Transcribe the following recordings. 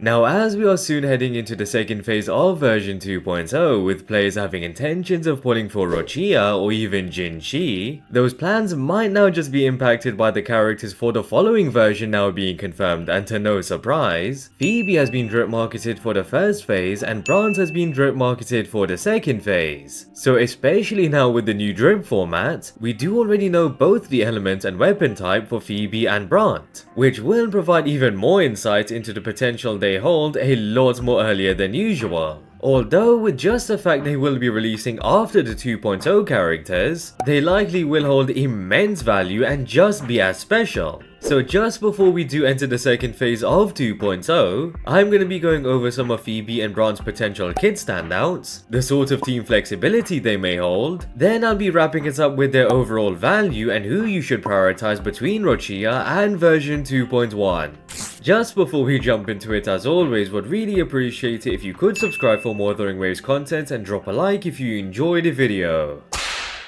Now, as we are soon heading into the second phase of version 2.0 with players having intentions of pulling for Roccia or even Jinxi, those plans might now just be impacted by the characters for the following version now being confirmed, and to no surprise, Phoebe has been drip marketed for the first phase and Brant has been drip marketed for the second phase. So especially now with the new drip format, we do already know both the element and weapon type for Phoebe and Brant, which will provide even more insight into the potential they hold a lot more earlier than usual. Although with just the fact they will be releasing after the 2.0 characters, they likely will hold immense value and just be as special. So just before we do enter the second phase of 2.0, I'm going to be going over some of Phoebe and Brant's potential kit standouts, the sort of team flexibility they may hold, then I'll be wrapping it up with their overall value and who you should prioritize between Roccia and version 2.1. Just before we jump into it, as always, would really appreciate it if you could subscribe for more WutheringWaves content and drop a like if you enjoyed the video.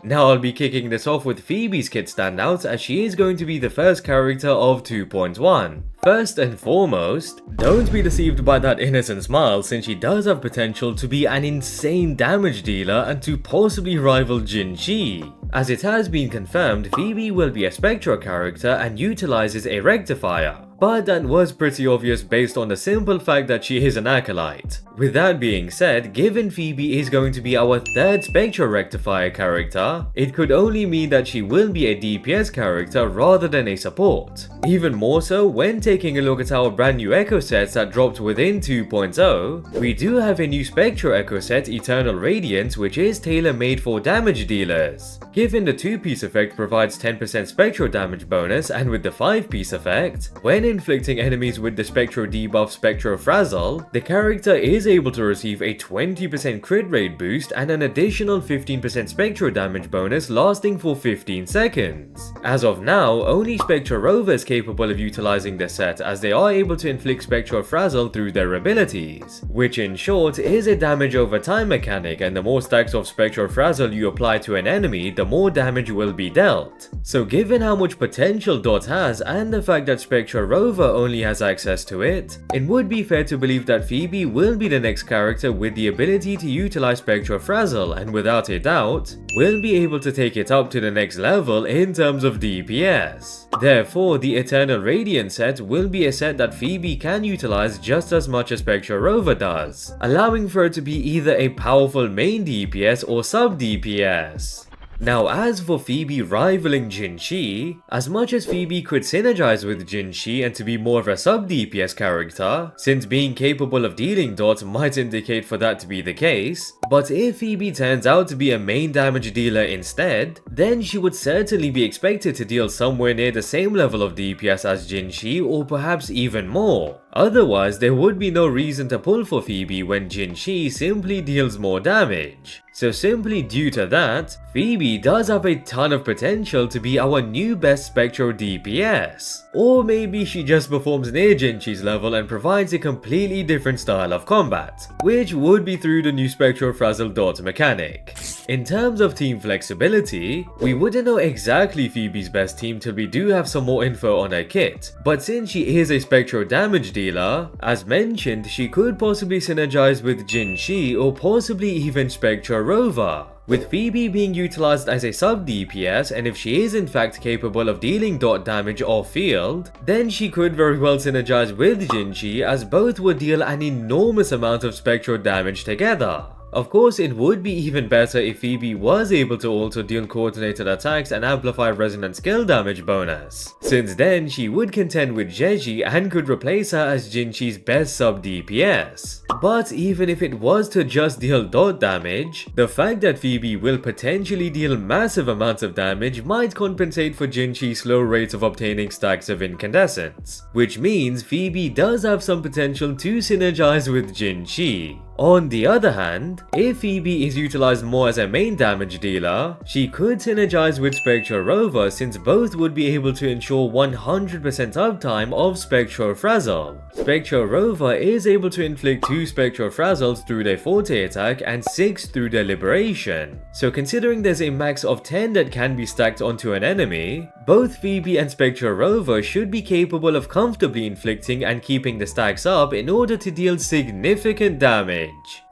Now I'll be kicking this off with Phoebe's kit standouts, as she is going to be the first character of 2.1. First and foremost, don't be deceived by that innocent smile, since she does have potential to be an insane damage dealer and to possibly rival Jinxi. As it has been confirmed, Phoebe will be a Spectra character and utilizes a rectifier. But that was pretty obvious based on the simple fact that she is an acolyte. With that being said, given Phoebe is going to be our third Spectra rectifier character, it could only mean that she will be a DPS character rather than a support. Even more so when taking a look at our brand new echo sets that dropped within 2.0, we do have a new Spectra echo set, Eternal Radiance, which is tailor-made for damage dealers. Given the 2-piece effect provides 10% Spectral damage bonus, and with the 5-piece effect, when inflicting enemies with the Spectral debuff Spectral Frazzle, the character is able to receive a 20% crit rate boost and an additional 15% Spectral damage bonus lasting for 15 seconds. As of now, only Spectral Rover is capable of utilizing this set, as they are able to inflict Spectral Frazzle through their abilities, which in short is a damage over time mechanic, and the more stacks of Spectral Frazzle you apply to an enemy, the more damage will be dealt. So given how much potential Dot has and the fact that Spectral Rover only has access to it, it would be fair to believe that Phoebe will be the next character with the ability to utilize Spectral Frazzle, and without a doubt, will be able to take it up to the next level in terms of DPS. Therefore, the Eternal Radiance set will be a set that Phoebe can utilize just as much as Spectral Rover does, allowing for her to be either a powerful main DPS or sub DPS. Now, as for Phoebe rivaling Jinxi, as much as Phoebe could synergize with Jinxi and to be more of a sub-DPS character, since being capable of dealing dots might indicate for that to be the case, but if Phoebe turns out to be a main damage dealer instead, then she would certainly be expected to deal somewhere near the same level of DPS as Jinxi, or perhaps even more. Otherwise, there would be no reason to pull for Phoebe when Jinxi simply deals more damage. So simply due to that, Phoebe does have a ton of potential to be our new best Spectral DPS. Or maybe she just performs near Jinxi's level and provides a completely different style of combat, which would be through the new Spectral Frazzle dot mechanic. In terms of team flexibility, we wouldn't know exactly Phoebe's best team till we do have some more info on her kit, but since she is a Spectral damage dealer, as mentioned, she could possibly synergize with Jinxi or possibly even Spectral Rover, with Phoebe being utilized as a sub DPS, and if she is in fact capable of dealing dot damage off field, then she could very well synergize with Jinxi, as both would deal an enormous amount of spectral damage together. Of course, it would be even better if Phoebe was able to also deal coordinated attacks and amplify resonant skill damage bonus, since then she would contend with Zhezhi and could replace her as Jinxi's best sub DPS. But even if it was to just deal dot damage, the fact that Phoebe will potentially deal massive amounts of damage might compensate for Jinxi's slow rates of obtaining stacks of incandescence, which means Phoebe does have some potential to synergize with Jinxi. On the other hand, if Phoebe is utilized more as a main damage dealer, she could synergize with Spectral Rover since both would be able to ensure 100% uptime of Spectral Frazzle. Spectral Rover is able to inflict 2 Spectral Frazzles through their Forte attack and 6 through their Liberation. So considering there's a max of 10 that can be stacked onto an enemy, both Phoebe and Spectral Rover should be capable of comfortably inflicting and keeping the stacks up in order to deal significant damage.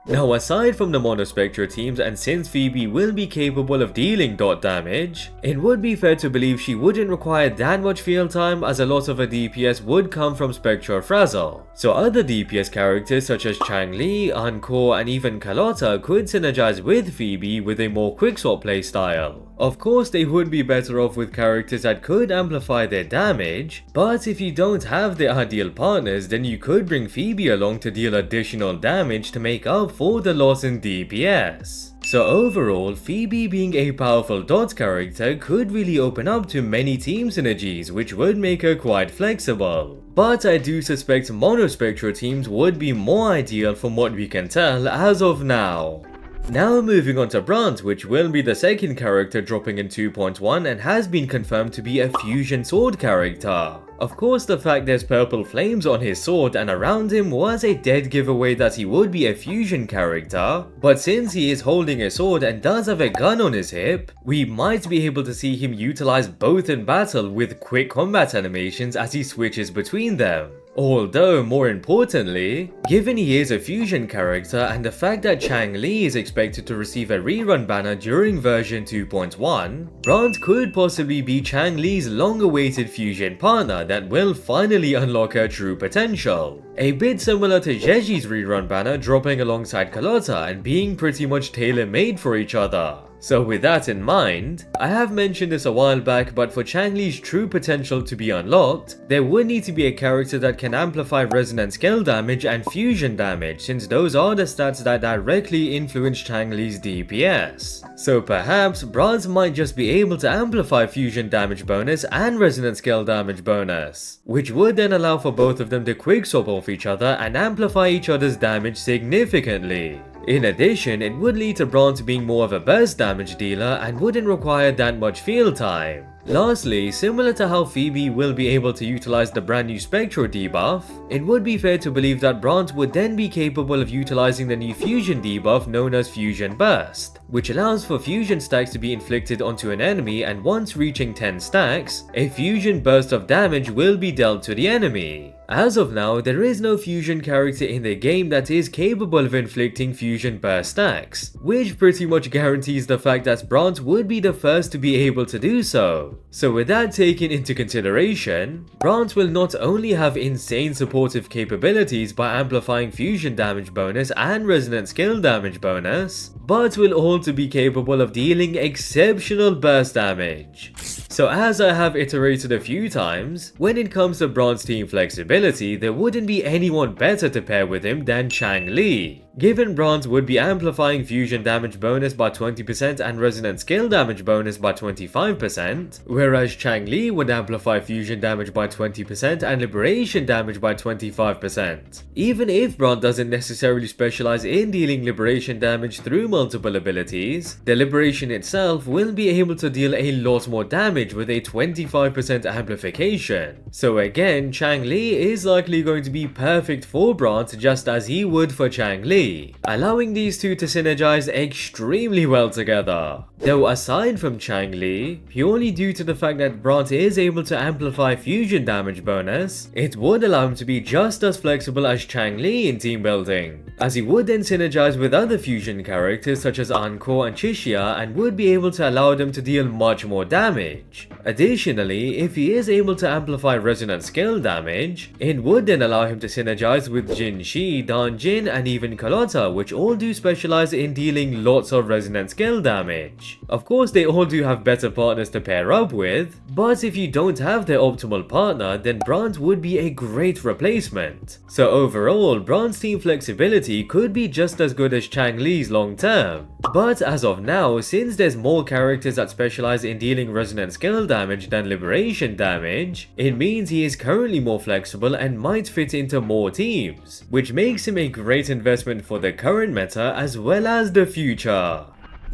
Now aside from the monospectral teams, and since Phoebe will be capable of dealing dot damage, it would be fair to believe she wouldn't require that much field time as a lot of her DPS would come from Spectral Frazzle. So other DPS characters such as Changli, Encore and even Carlotta could synergize with Phoebe with a more quickswap playstyle. Of course they would be better off with characters that could amplify their damage, but if you don't have the ideal partners, then you could bring Phoebe along to deal additional damage to make up for the loss in DPS. So overall, Phoebe being a powerful dot character could really open up to many team synergies, which would make her quite flexible. But I do suspect monospectral teams would be more ideal from what we can tell as of now. Now moving on to Brant, which will be the second character dropping in 2.1 and has been confirmed to be a fusion sword character. Of course, the fact there's purple flames on his sword and around him was a dead giveaway that he would be a fusion character, but since he is holding a sword and does have a gun on his hip, we might be able to see him utilize both in battle with quick combat animations as he switches between them. Although, more importantly, given he is a fusion character and the fact that Changli is expected to receive a rerun banner during version 2.1, Brant could possibly be Changli's long-awaited fusion partner that will finally unlock her true potential. A bit similar to Zhezhi's rerun banner dropping alongside Carlotta and being pretty much tailor-made for each other. So with that in mind, I have mentioned this a while back, but for Changli's true potential to be unlocked, there would need to be a character that can amplify resonant skill damage and fusion damage, since those are the stats that directly influence Changli's DPS. So perhaps Brant might just be able to amplify fusion damage bonus and resonant skill damage bonus, which would then allow for both of them to quickswap off each other and amplify each other's damage significantly. In addition, it would lead to Brant being more of a burst damage dealer and wouldn't require that much field time. Lastly, similar to how Phoebe will be able to utilize the brand new Spectral debuff, it would be fair to believe that Brant would then be capable of utilizing the new fusion debuff known as Fusion Burst, which allows for fusion stacks to be inflicted onto an enemy, and once reaching 10 stacks, a fusion burst of damage will be dealt to the enemy. As of now, there is no fusion character in the game that is capable of inflicting fusion burst stacks, which pretty much guarantees the fact that Brant would be the first to be able to do so. So with that taken into consideration, Brant will not only have insane supportive capabilities by amplifying fusion damage bonus and resonant skill damage bonus, but will also be capable of dealing exceptional burst damage. So as I have iterated a few times, when it comes to Brant's team flexibility, there wouldn't be anyone better to pair with him than Changli. Given Brant would be amplifying fusion damage bonus by 20% and resonant skill damage bonus by 25%, whereas Changli would amplify fusion damage by 20% and liberation damage by 25%. Even if Brant doesn't necessarily specialize in dealing liberation damage through multiple abilities, the liberation itself will be able to deal a lot more damage with a 25% amplification. So again, Changli is likely going to be perfect for Brant just as he would for Changli, allowing these two to synergize extremely well together. Though aside from Changli, purely due to the fact that Brant is able to amplify fusion damage bonus, it would allow him to be just as flexible as Changli in team building, as he would then synergize with other fusion characters such as Encore and Xia and would be able to allow them to deal much more damage. Additionally, if he is able to amplify resonant skill damage, it would then allow him to synergize with Jinxin, Danjin and even Carlotta, which all do specialize in dealing lots of resonant skill damage. Of course, they all do have better partners to pair up with, but if you don't have their optimal partner, then Brant would be a great replacement. So overall, Brant's team flexibility could be just as good as Changli's long term. But as of now, since there's more characters that specialize in dealing resonant skill damage than liberation damage, it means he is currently more flexible and might fit into more teams, which makes him a great investment for the current meta as well as the future.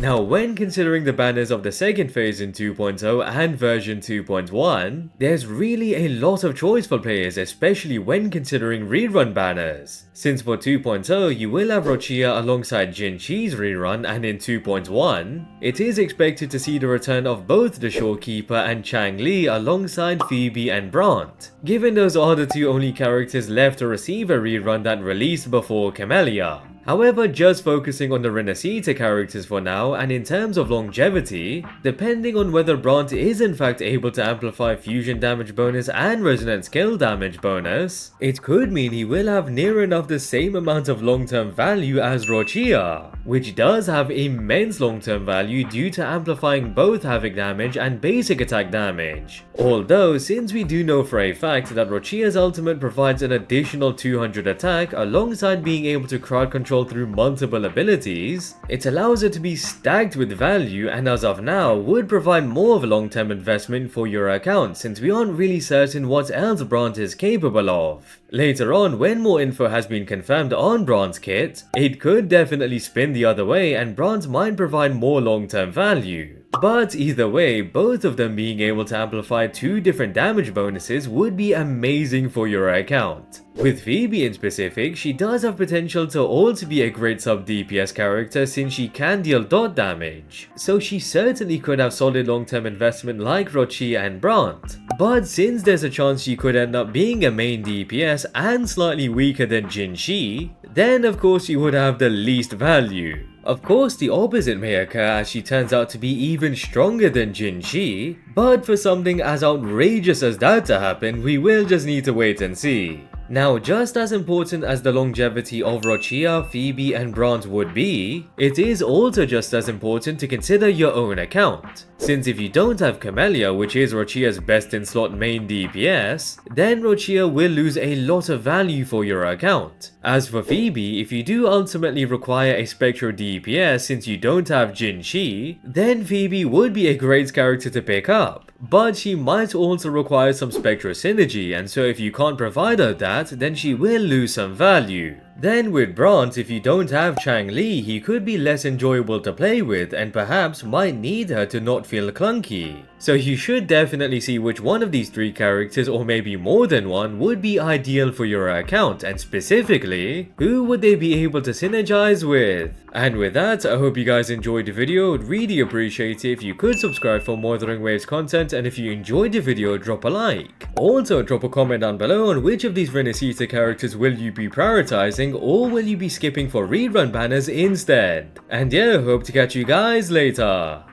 Now, when considering the banners of the second phase in 2.0 and version 2.1, there's really a lot of choice for players, especially when considering rerun banners. Since for 2.0 you will have Roccia alongside Jinxi's rerun, and in 2.1, it is expected to see the return of both the Shorekeeper and Changli alongside Phoebe and Brant, given those are the two only characters left to receive a rerun that released before Camellia. However, just focusing on the Renacita characters for now, and in terms of longevity, depending on whether Brant is in fact able to amplify fusion damage bonus and resonant skill damage bonus, it could mean he will have near enough the same amount of long-term value as Roccia, which does have immense long-term value due to amplifying both havoc damage and basic attack damage. Although, since we do know for a fact that Roccia's ultimate provides an additional 200 attack alongside being able to crowd control through multiple abilities, it allows it to be stacked with value, and as of now would provide more of a long-term investment for your account, since we aren't really certain what else Brant is capable of. Later on, when more info has been confirmed on Brant's kit, it could definitely spin the other way and Brant might provide more long-term value. But either way, both of them being able to amplify two different damage bonuses would be amazing for your account. With Phoebe in specific, she does have potential to also be a great sub DPS character since she can deal dot damage, so she certainly could have solid long-term investment like Roccia and Brant. But since there's a chance she could end up being a main DPS and slightly weaker than Jinxin, then of course you would have the least value. Of course, the opposite may occur as she turns out to be even stronger than Jinxin, but for something as outrageous as that to happen, we will just need to wait and see. Now, just as important as the longevity of Roccia, Phoebe and Brant would be, it is also just as important to consider your own account. Since if you don't have Camellia, which is Roccia's best in slot main DPS, then Roccia will lose a lot of value for your account. As for Phoebe, if you do ultimately require a Spectral DPS since you don't have Jinxin, then Phoebe would be a great character to pick up. But she might also require some Spectral synergy, and so if you can't provide her that, then she will lose some value. Then with Brant, if you don't have Changli, he could be less enjoyable to play with and perhaps might need her to not feel clunky. So you should definitely see which one of these three characters, or maybe more than one, would be ideal for your account, and specifically, who would they be able to synergize with? And with that, I hope you guys enjoyed the video. I'd really appreciate it if you could subscribe for more WutheringWaves content, and if you enjoyed the video, drop a like. Also, drop a comment down below on which of these Renacita characters will you be prioritizing, or will you be skipping for rerun banners instead? And yeah, hope to catch you guys later.